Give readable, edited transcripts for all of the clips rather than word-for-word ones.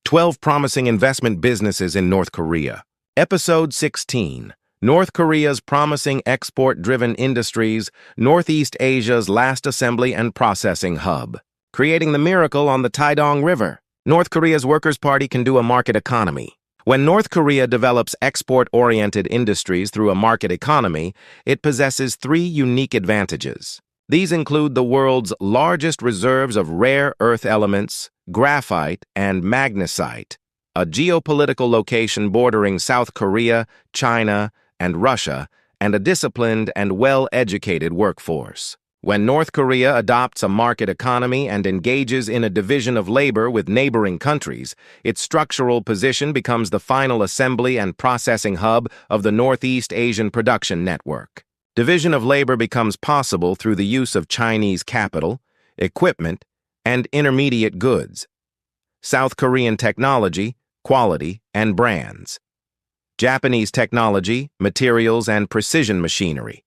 12 Promising Investment Businesses in North Korea. Episode 16. North Korea's Promising Export-Driven Industries, Northeast Asia's Last Assembly and Processing Hub. Creating the miracle on the Taedong River. North Korea's Workers' Party can do a market economy. When North Korea develops export-oriented industries through a market economy, it possesses three unique advantages. These include the world's largest reserves of rare earth elements, graphite, and magnesite, a geopolitical location bordering South Korea, China, and Russia, and a disciplined and well-educated workforce. When North Korea adopts a market economy and engages in a division of labor with neighboring countries, its structural position becomes the final assembly and processing hub of the Northeast Asian production network. Division of labor becomes possible through the use of Chinese capital, equipment, and intermediate goods. South Korean technology, quality, and brands. Japanese technology, materials, and precision machinery.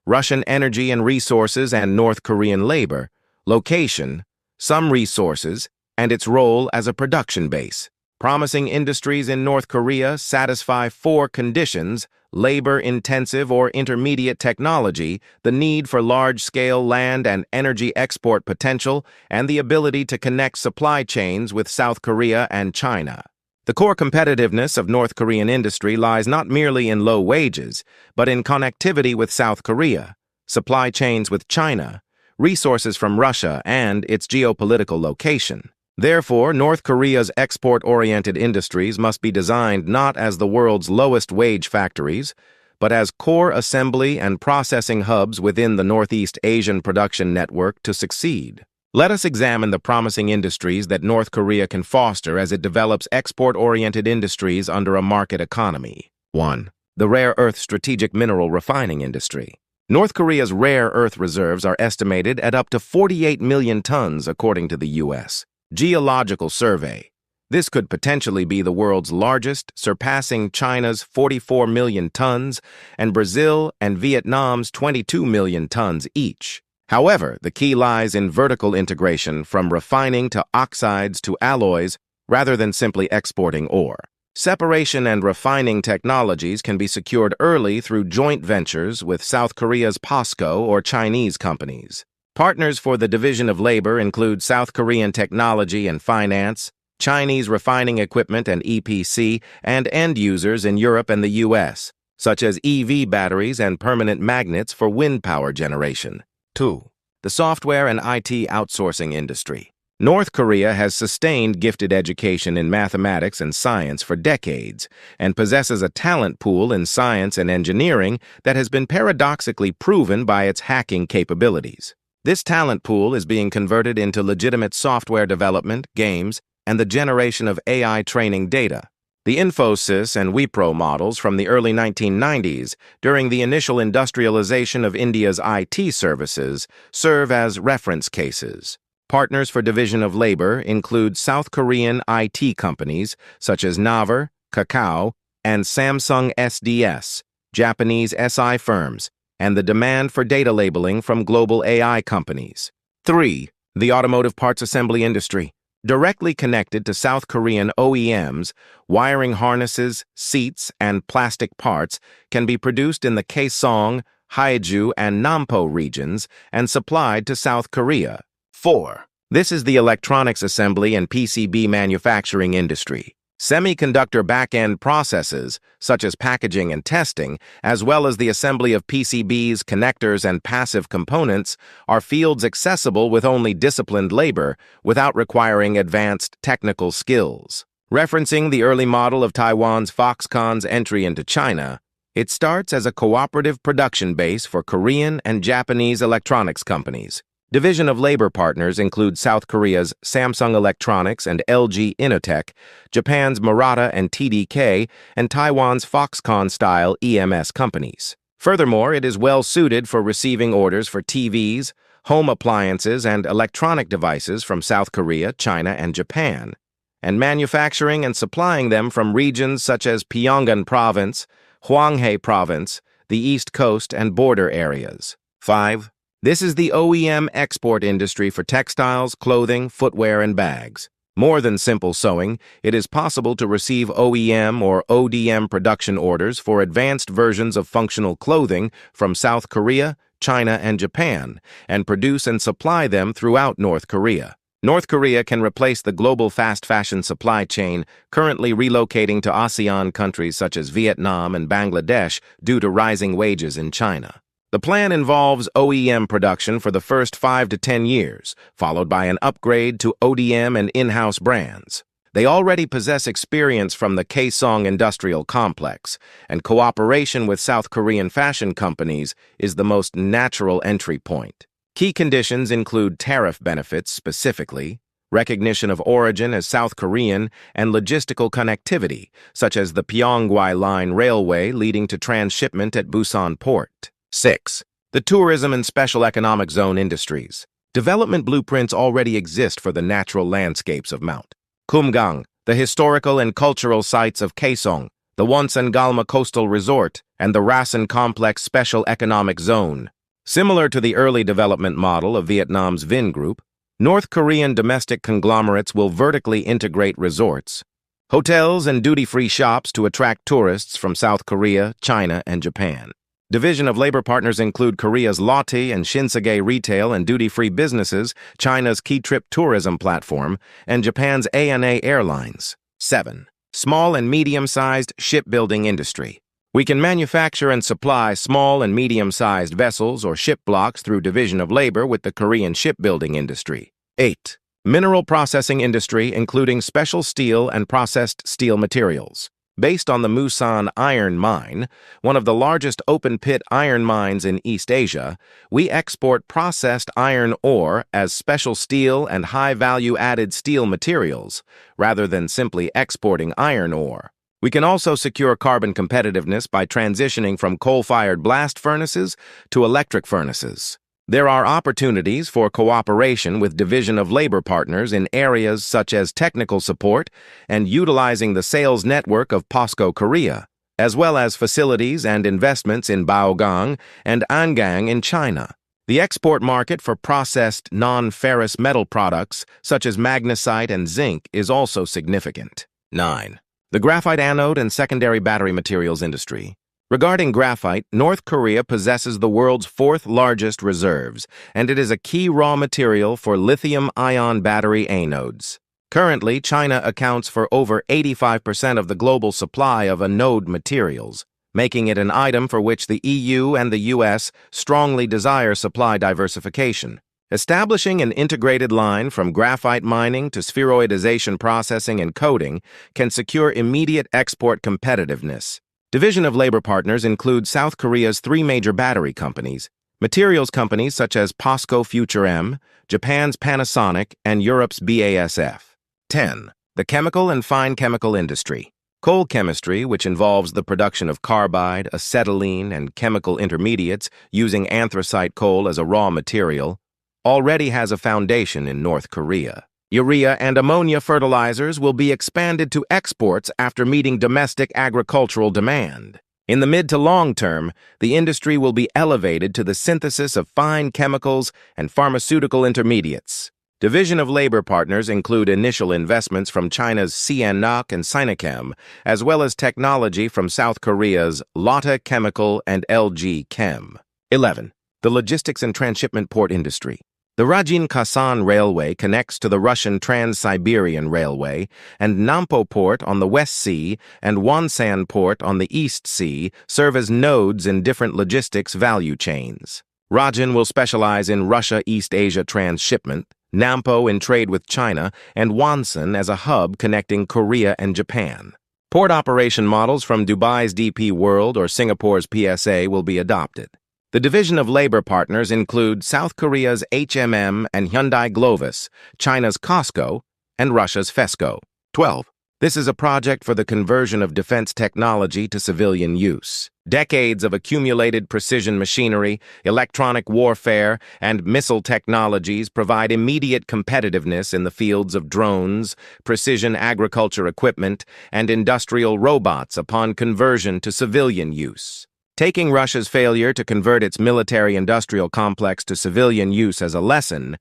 Russian energy and resources and North Korean labor, location, some resources, and its role as a production base. Promising industries in North Korea satisfy four conditions: labor-intensive or intermediate technology, the need for large-scale land and energy export potential, and the ability to connect supply chains with South Korea and China. The core competitiveness of North Korean industry lies not merely in low wages, but in connectivity with South Korea, supply chains with China, resources from Russia, and its geopolitical location. Therefore, North Korea's export-oriented industries must be designed not as the world's lowest-wage factories, but as core assembly and processing hubs within the Northeast Asian production network to succeed. Let us examine the promising industries that North Korea can foster as it develops export-oriented industries under a market economy. 1. The rare earth strategic mineral refining industry. North Korea's rare earth reserves are estimated at up to 48 million tons, according to the U.S. Geological Survey. This could potentially be the world's largest, surpassing China's 44 million tons and Brazil and Vietnam's 22 million tons each. However, the key lies in vertical integration from refining to oxides to alloys rather than simply exporting ore. Separation and refining technologies can be secured early through joint ventures with South Korea's POSCO or Chinese companies. Partners for the division of labor include South Korean technology and finance, Chinese refining equipment and EPC, and end users in Europe and the U.S., such as EV batteries and permanent magnets for wind power generation. 2. The software and IT outsourcing industry. North Korea has sustained gifted education in mathematics and science for decades and possesses a talent pool in science and engineering that has been paradoxically proven by its hacking capabilities. This talent pool is being converted into legitimate software development, games, and the generation of AI training data. The Infosys and Wipro models from the early 1990s, during the initial industrialization of India's IT services, serve as reference cases. Partners for division of labor include South Korean IT companies such as Naver, Kakao, and Samsung SDS, Japanese SI firms, and the demand for data labeling from global AI companies. 3. The automotive parts assembly industry. Directly connected to South Korean OEMs, wiring harnesses, seats, and plastic parts can be produced in the Kaesong, Haeju, and Nampo regions and supplied to South Korea. 4. This is the electronics assembly and PCB manufacturing industry. Semiconductor back-end processes, such as packaging and testing, as well as the assembly of PCBs, connectors, and passive components, are fields accessible with only disciplined labor without requiring advanced technical skills. Referencing the early model of Taiwan's Foxconn's entry into China, it starts as a cooperative production base for Korean and Japanese electronics companies. Division of labor partners include South Korea's Samsung Electronics and LG Innotek, Japan's Murata and TDK, and Taiwan's Foxconn-style EMS companies. Furthermore, it is well suited for receiving orders for TVs, home appliances, and electronic devices from South Korea, China, and Japan, and manufacturing and supplying them from regions such as Pyongan Province, Hwanghae Province, the East Coast, and border areas. 5. This is the OEM export industry for textiles, clothing, footwear, and bags. More than simple sewing, it is possible to receive OEM or ODM production orders for advanced versions of functional clothing from South Korea, China, and Japan, and produce and supply them throughout North Korea. North Korea can replace the global fast fashion supply chain, currently relocating to ASEAN countries such as Vietnam and Bangladesh due to rising wages in China. The plan involves OEM production for the first 5 to 10 years, followed by an upgrade to ODM and in-house brands. They already possess experience from the Kaesong Industrial Complex, and cooperation with South Korean fashion companies is the most natural entry point. Key conditions include tariff benefits specifically, recognition of origin as South Korean, and logistical connectivity, such as the Pyeonggwai Line Railway leading to transshipment at Busan Port. 6. The tourism and special economic zone industries. Development blueprints already exist for the natural landscapes of Mount Kumgang, the historical and cultural sites of Kaesong, the Wonsan Galma Coastal Resort, and the Rason Complex Special Economic Zone. Similar to the early development model of Vietnam's Vin Group, North Korean domestic conglomerates will vertically integrate resorts, hotels, and duty-free shops to attract tourists from South Korea, China, and Japan. Division of labor partners include Korea's Lotte and Shinsegae retail and duty-free businesses, China's Key Trip tourism platform, and Japan's ANA Airlines. 7. Small and medium-sized shipbuilding industry. We can manufacture and supply small and medium-sized vessels or ship blocks through division of labor with the Korean shipbuilding industry. 8. Mineral processing industry, including special steel and processed steel materials. Based on the Musan Iron Mine, one of the largest open-pit iron mines in East Asia, we export processed iron ore as special steel and high-value-added steel materials, rather than simply exporting iron ore. We can also secure carbon competitiveness by transitioning from coal-fired blast furnaces to electric furnaces. There are opportunities for cooperation with division of labor partners in areas such as technical support and utilizing the sales network of POSCO Korea, as well as facilities and investments in Baogang and Angang in China. The export market for processed non-ferrous metal products such as magnesite and zinc is also significant. 9. The graphite anode and secondary battery materials industry. Regarding graphite, North Korea possesses the world's 4th largest reserves, and it is a key raw material for lithium-ion battery anodes. Currently, China accounts for over 85% of the global supply of anode materials, making it an item for which the EU and the US strongly desire supply diversification. Establishing an integrated line from graphite mining to spheroidization processing and coating can secure immediate export competitiveness. Division of labor partners include South Korea's 3 major battery companies, materials companies such as POSCO Future M, Japan's Panasonic, and Europe's BASF. 10. The chemical and fine chemical industry. Coal chemistry, which involves the production of carbide, acetylene, and chemical intermediates using anthracite coal as a raw material, already has a foundation in North Korea. Urea and ammonia fertilizers will be expanded to exports after meeting domestic agricultural demand. In the mid to long term, the industry will be elevated to the synthesis of fine chemicals and pharmaceutical intermediates. Division of labor partners include initial investments from China's CNOC and Sinochem, as well as technology from South Korea's Lotte Chemical and LG Chem. 11. The logistics and transshipment port industry. The Rajin-Kasan Railway connects to the Russian Trans-Siberian Railway, and Nampo Port on the West Sea and Wonsan Port on the East Sea serve as nodes in different logistics value chains. Rajin will specialize in Russia-East Asia transshipment, Nampo in trade with China, and Wonsan as a hub connecting Korea and Japan. Port operation models from Dubai's DP World or Singapore's PSA will be adopted. The division of labor partners include South Korea's HMM and Hyundai Glovis, China's COSCO, and Russia's FESCO. 12. This is a project for the conversion of defense technology to civilian use. Decades of accumulated precision machinery, electronic warfare, and missile technologies provide immediate competitiveness in the fields of drones, precision agriculture equipment, and industrial robots upon conversion to civilian use. Taking Russia's failure to convert its military-industrial complex to civilian use as a lesson,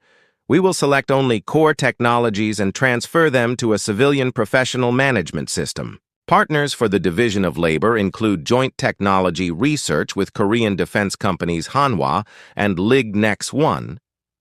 We will select only core technologies and transfer them to a civilian professional management system. Partners for the division of labor include joint technology research with Korean defense companies Hanwha and Lignex-1,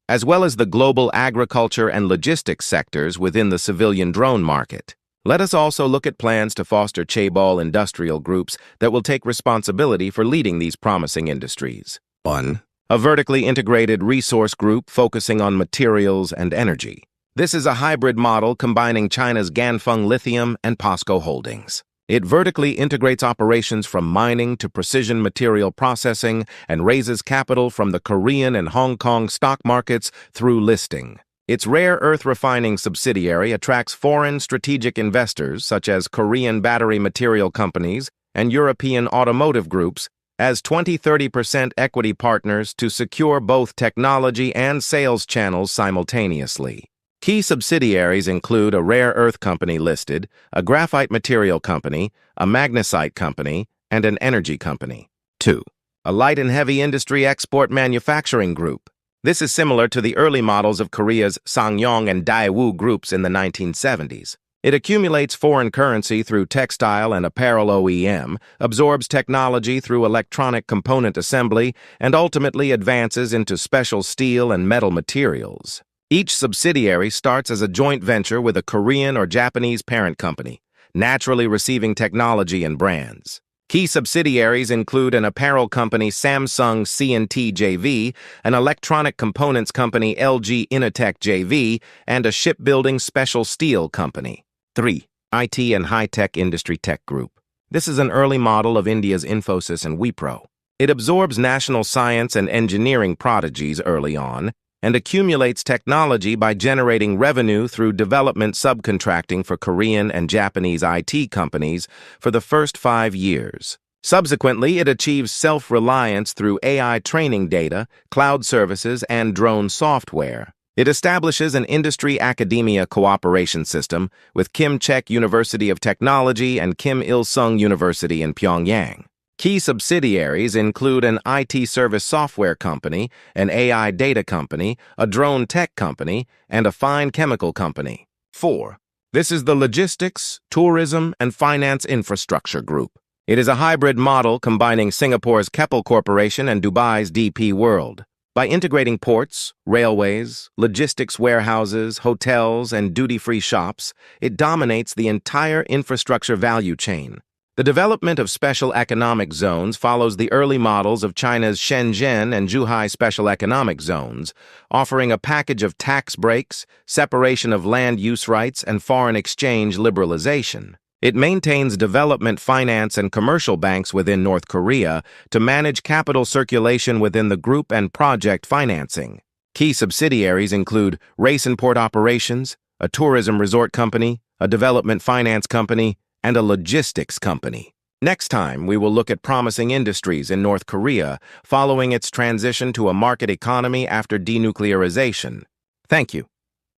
as well as the global agriculture and logistics sectors within the civilian drone market. Let us also look at plans to foster chaebol industrial groups that will take responsibility for leading these promising industries. 1. A vertically integrated resource group focusing on materials and energy. This is a hybrid model combining China's Ganfeng Lithium and POSCO Holdings. It vertically integrates operations from mining to precision material processing and raises capital from the Korean and Hong Kong stock markets through listing. Its rare earth refining subsidiary attracts foreign strategic investors such as Korean battery material companies and European automotive groups as 20-30% equity partners to secure both technology and sales channels simultaneously. Key subsidiaries include a rare earth company listed, a graphite material company, a magnesite company, and an energy company. 2. A light and heavy industry export manufacturing group. This is similar to the early models of Korea's Sangyong and Daewoo groups in the 1970s. It accumulates foreign currency through textile and apparel OEM, absorbs technology through electronic component assembly, and ultimately advances into special steel and metal materials. Each subsidiary starts as a joint venture with a Korean or Japanese parent company, naturally receiving technology and brands. Key subsidiaries include an apparel company Samsung C&T JV, an electronic components company LG Innotek JV, and a shipbuilding special steel company. 3. IT and High-Tech Industry Tech Group. This is an early model of India's Infosys and Wipro. It absorbs national science and engineering prodigies early on and accumulates technology by generating revenue through development subcontracting for Korean and Japanese IT companies for the first 5 years. Subsequently, it achieves self-reliance through AI training data, cloud services, and drone software. It establishes an industry-academia cooperation system with Kim Chek University of Technology and Kim Il-sung University in Pyongyang. Key subsidiaries include an IT service software company, an AI data company, a drone tech company, and a fine chemical company. 4. This is the Logistics, Tourism, and Finance Infrastructure Group. It is a hybrid model combining Singapore's Keppel Corporation and Dubai's DP World. By integrating ports, railways, logistics warehouses, hotels, and duty-free shops, it dominates the entire infrastructure value chain. The development of special economic zones follows the early models of China's Shenzhen and Zhuhai special economic zones, offering a package of tax breaks, separation of land use rights, and foreign exchange liberalization. It maintains development finance and commercial banks within North Korea to manage capital circulation within the group and project financing. Key subsidiaries include race and port operations, a tourism resort company, a development finance company, and a logistics company. Next time, we will look at promising industries in North Korea following its transition to a market economy after denuclearization. Thank you.